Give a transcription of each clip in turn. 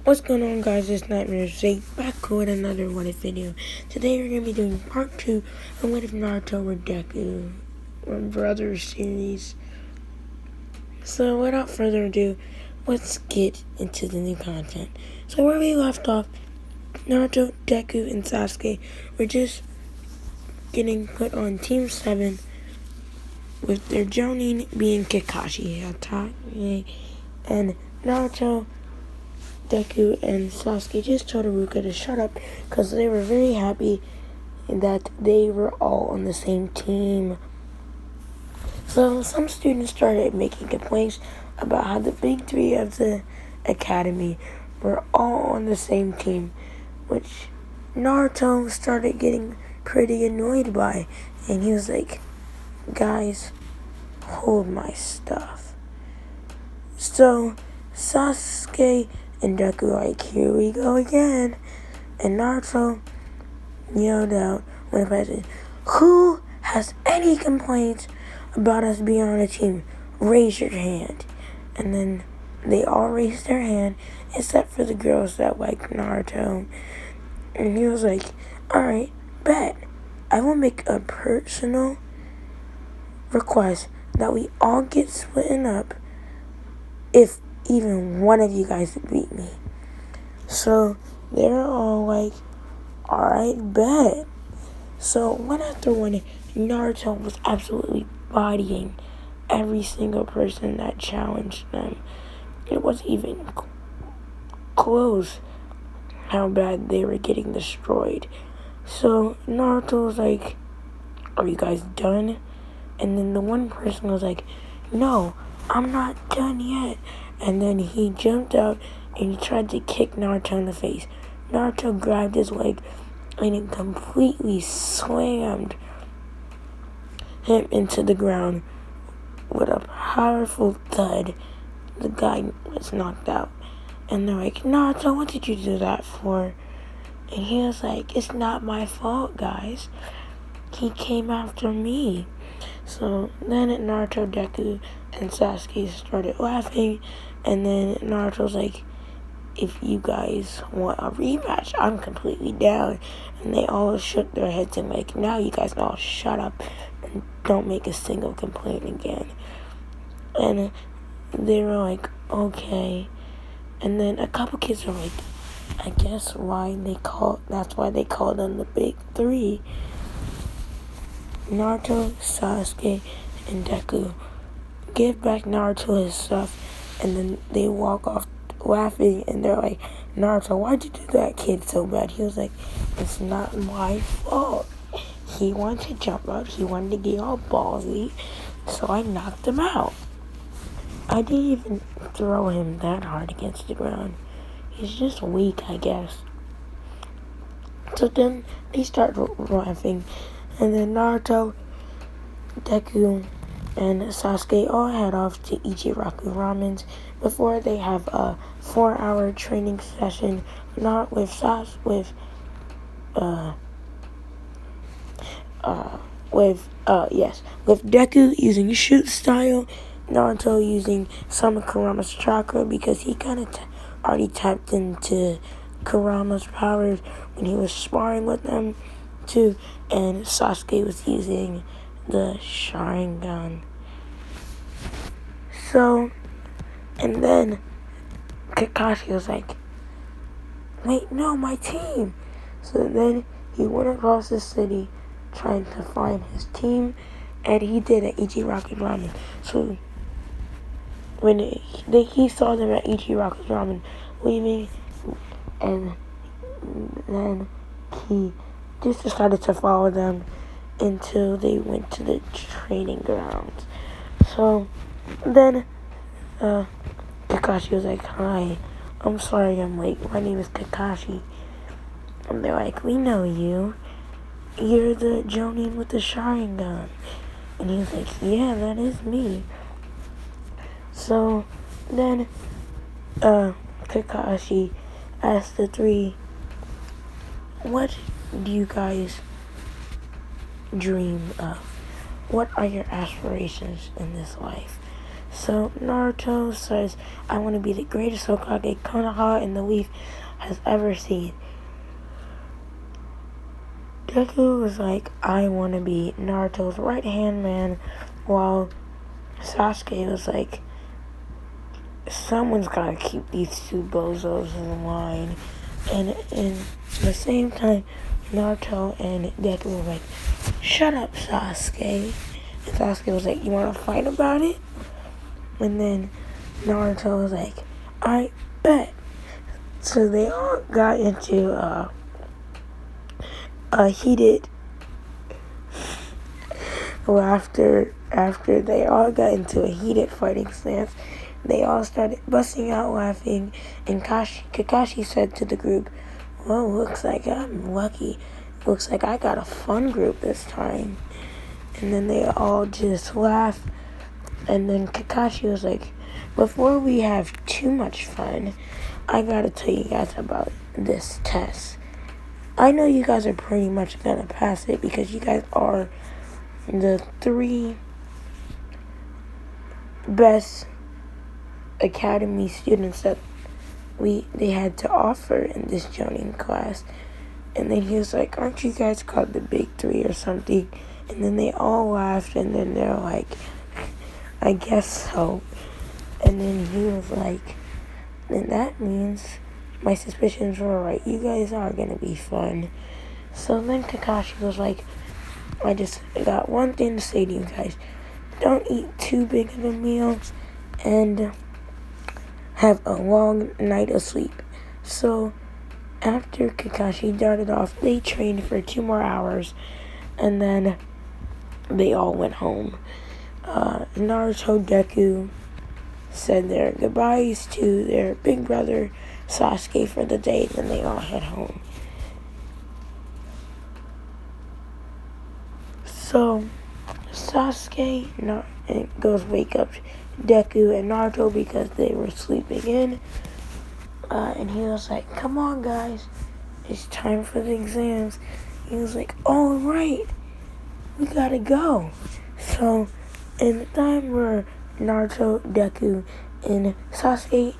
What's going on, guys? It's Nightmare Zake back with another What If video. Today we're going to be doing part 2 of What If Naruto and Deku, or Brothers series. So without further ado, let's get into the new content. So where we left off, Naruto, Deku, and Sasuke were just getting put on Team 7 with their Jonin being Kakashi, and Naruto, Deku, and Sasuke just told Haruka to shut up because they were very happy that they were all on the same team. So some students started making complaints about how the big three of the academy were all on the same team, which Naruto started getting pretty annoyed by, and he was like, "Guys, hold my stuff." So Sasuke and Deku like, "Here we go again." And Naruto yelled out when the president, "Who has any complaints about us being on a team? Raise your hand." And then they all raised their hand, except for the girls that like Naruto. And he was like, "Alright, bet. I will make a personal request that we all get splitting up if even one of you guys beat me." So they're all like, "Alright, bet." So one after one, Naruto was absolutely bodying every single person that challenged them. It wasn't even close how bad they were getting destroyed. So Naruto was like, "Are you guys done?" And then the one person was like, "No, I'm not done yet." And then he jumped out and he tried to kick Naruto in the face. Naruto grabbed his leg and it completely slammed him into the ground with a powerful thud. The guy was knocked out. And they're like, "Naruto, what did you do that for?" And he was like, "It's not my fault, guys. He came after me." So then Naruto, Deku, and Sasuke started laughing, and then Naruto's like, "If you guys want a rematch, I'm completely down." And they all shook their heads and like, "Now you guys all shut up and don't make a single complaint again." And they were like, "Okay." And then a couple kids were like, "I guess that's why they called them the big three." Naruto, Sasuke, and Deku give back Naruto his stuff, and then they walk off laughing, and they're like, "Naruto, why'd you do that kid so bad?" He was like, "It's not my fault. He wanted to jump out. He wanted to get all ballsy, so I knocked him out. I didn't even throw him that hard against the ground. He's just weak, I guess." So then they start laughing, and then Naruto, Deku, and Sasuke all head off to Ichiraku Ramen's before they have a 4-hour training session, not with with Deku using shoot style, Naruto using some of Kurama's chakra because he kind of already tapped into Kurama's powers when he was sparring with them too, and Sasuke was using the Sharingan. So, and then Kakashi was like, "Wait, no, my team." So then he went across the city trying to find his team, and he did at Ichiraku Ramen. So when he saw them at Ichiraku Ramen leaving, and then he just decided to follow them until they went to the training grounds. So then Kakashi was like, "Hi, I'm sorry I'm late. My name is Kakashi." And they're like, "We know you. You're the Jonin with the Sharingan." And he was like, "Yeah, that is me." So then Kakashi asked the three, "What do you guys dream of? What are your aspirations in this life?" So Naruto says, I want to be the greatest Hokage Konoha in the Leaf has ever seen. Deku was like, I want to be Naruto's right-hand man, while Sasuke was like, someone's got to keep these two bozos in line. And in the same time, Naruto and Deku were like, shut up, Sasuke. And Sasuke was like, you want to fight about it? And then Naruto was like, I bet. So they all got into a heated laughter. After they all got into a heated fighting stance, they all started busting out laughing, and Kakashi said to the group, well, looks like I'm lucky. Looks like I got a fun group this time. And then they all just laughed. And then Kakashi was like, before we have too much fun, I gotta tell you guys about this test. I know you guys are pretty much gonna pass it because you guys are the 3 best academy students that they had to offer in this Jonin class. And then he was like, aren't you guys called the big 3 or something? And then they all laughed, and then they're like, I guess so. And then he was like, then that means my suspicions were right. You guys are gonna be fun. So then Kakashi was like, I just got one thing to say to you guys. Don't eat too big of a meal and have a long night of sleep. So after Kakashi darted off, they trained for 2 more hours, and then they all went home. Naruto, Deku said their goodbyes to their big brother Sasuke for the day, and then they all head home. So Sasuke goes wake up Deku and Naruto because they were sleeping in, and he was like, come on guys, it's time for the exams. He was like, all right, we gotta go. So in the time where Naruto, Deku, and Sasuke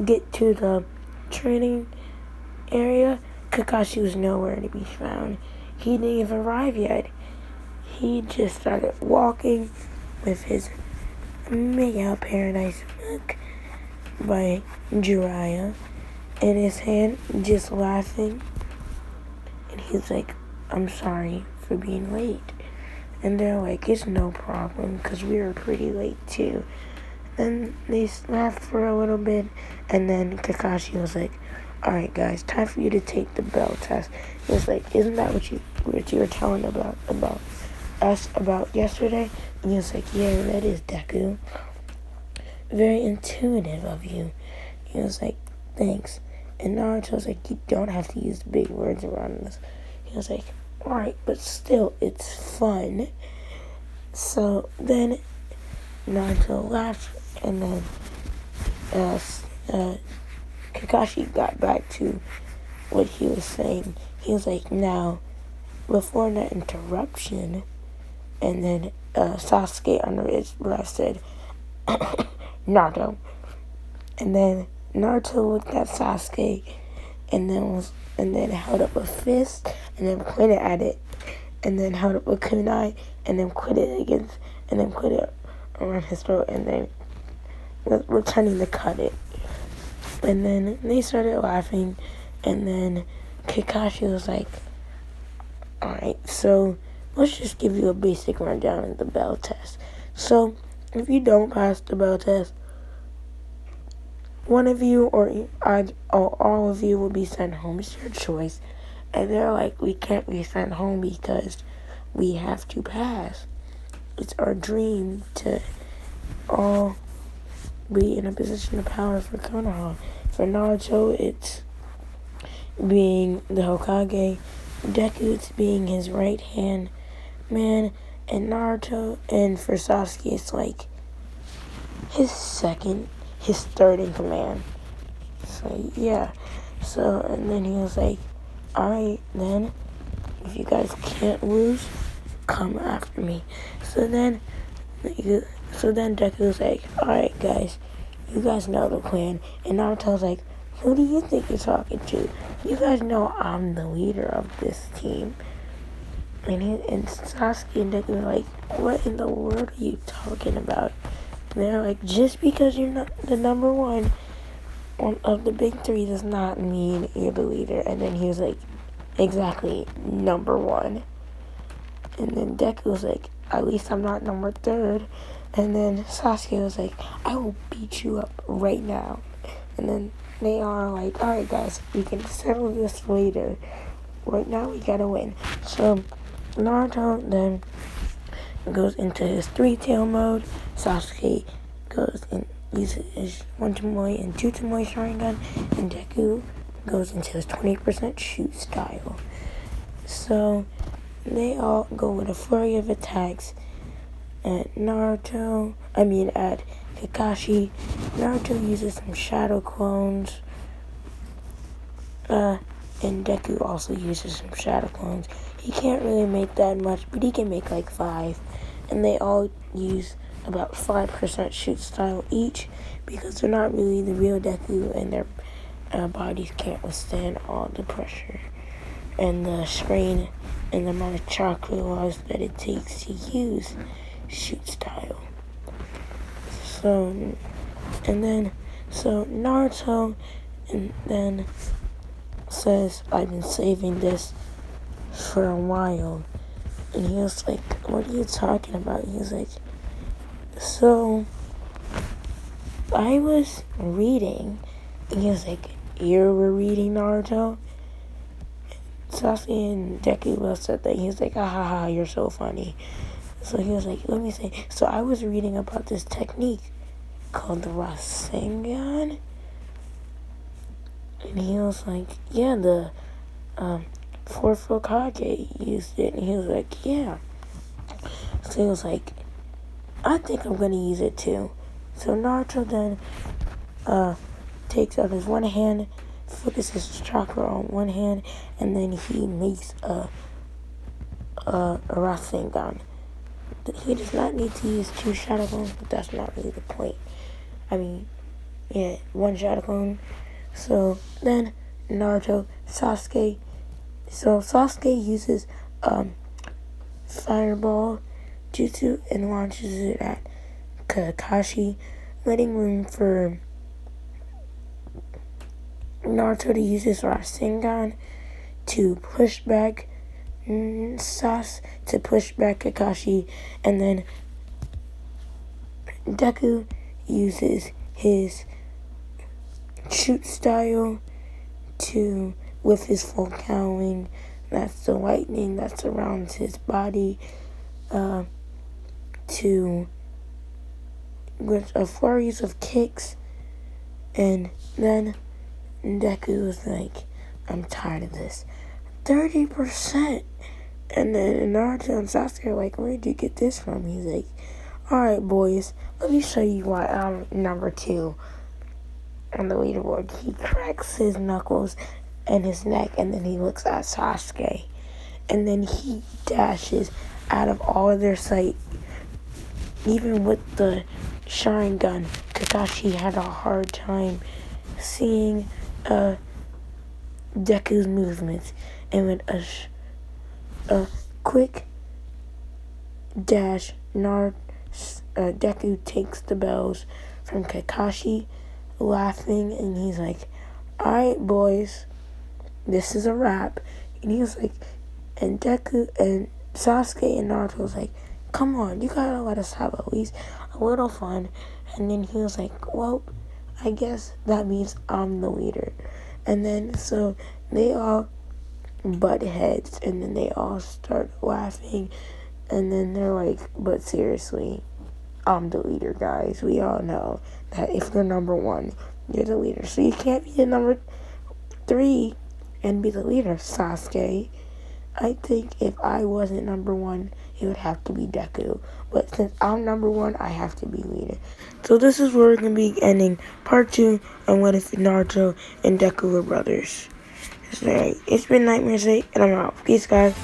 get to the training area, Kakashi was nowhere to be found. He didn't even arrive yet. He just started walking with his Mega Paradise book by Jiraiya in his hand, just laughing. And he's like, I'm sorry for being late. And they're like, it's no problem, because we were pretty late too. Then they laughed for a little bit, and then Kakashi was like, alright guys, time for you to take the bell test. He was like, isn't that what you were telling about us about yesterday? And he was like, yeah, that is, Deku. Very intuitive of you. He was like, thanks. And Naruto was like, you don't have to use big words around this. He was like, alright, but still, it's fun. So then Naruto laughed, and then Kakashi got back to what he was saying. He was like, now, before that interruption, and then Sasuke under his breath said, Naruto. And then Naruto looked at Sasuke, and then held up a fist, and then pointed at it, and then held up a kunai, and then put it around his throat, and then was returning to cut it. And then they started laughing, and then Kakashi was like, alright, so let's just give you a basic rundown of the bell test. So, if you don't pass the bell test, one of you or all of you will be sent home. It's your choice. And they're like, we can't be sent home because we have to pass. It's our dream to all be in a position of power for Konoha. For Naruto, it's being the Hokage. Deku, it's being his right-hand man. And Naruto, and for Sasuke, it's like his third in command. So, yeah. So, and then he was like, alright, then, if you guys can't lose, come after me. So then, So then Deku's like, alright guys, you guys know the plan. And Naruto's like, who do you think you're talking to? You guys know I'm the leader of this team. And Sasuke and Deku are like, what in the world are you talking about? And they're like, just because you're not the number one of the big three does not mean you're the leader. And then he was like, exactly, number one. And then Deku was like, at least I'm not number third. And then Sasuke was like, I will beat you up right now. And then they are like, alright guys, we can settle this later. Right now we gotta win. So Naruto then goes into his 3-tail mode. Sasuke goes and uses his 1 Tomoe and 2 Tomoe Sharingan. And Deku goes into his 20% shoot style. So they all go with a flurry of attacks at at Kakashi. Naruto uses some shadow clones. And Deku also uses some shadow clones. He can't really make that much, but he can make like 5. And they all use about 5% shoot style each because they're not really the real Deku and their bodies can't withstand all the pressure and the strain and the amount of chakra loss that it takes to use shoot style. So Naruto and then says, I've been saving this for a while. And he was like, what are you talking about? He was like, so I was reading. And he was like, you were reading Naruto? Sasuke and Deku both said that. He was like, ha ha ha, you're so funny. So he was like, let me say, so I was reading about this technique called the Rasengan. And he was like, yeah, the fourth Hokage used it. And he was like, yeah. So he was like, I think I'm going to use it too. So Naruto then takes out his one hand, focuses his chakra on one hand, and then he makes a Rasengan. He does not need to use 2 shadow clones, but that's not really the point. I mean, yeah, 1 shadow clone. So then Naruto, Sasuke. So Sasuke uses Fireball Jutsu and launches it at Kakashi, letting room for Naruto to use his Rasengan to push back to push back Kakashi, and then Deku uses his shoot style with his full cowling. That's the lightning that surrounds his body. With a flurries of kicks, and then Deku was like, I'm tired of this. 30%. And then Naruto and Sasuke are like, where'd you get this from? He's like, alright boys, let me show you why I'm number 2 on the leaderboard. He cracks his knuckles and his neck, and then he looks at Sasuke. And then he dashes out of all of their sight. Even with the Sharingan, Kakashi had a hard time seeing Deku's movements. And with a quick dash, Deku takes the bells from Kakashi, laughing, and he's like, alright boys, this is a wrap. And he was like, and Deku and Sasuke and Naruto was like, come on, you gotta let us have at least a little fun. And then he was like, well, I guess that means I'm the leader. And then so they all butt heads, and then they all start laughing, and then they're like, but seriously, I'm the leader, guys. We all know that if you're number 1, you're the leader. So you can't be the number 3 and be the leader, Sasuke. I think if I wasn't number 1, it would have to be Deku. But since I'm number 1, I have to be leader. So this is where we're going to be ending part 2 on what if Naruto and Deku were brothers. So, it's been Nightmare 8, and I'm out. Peace, guys.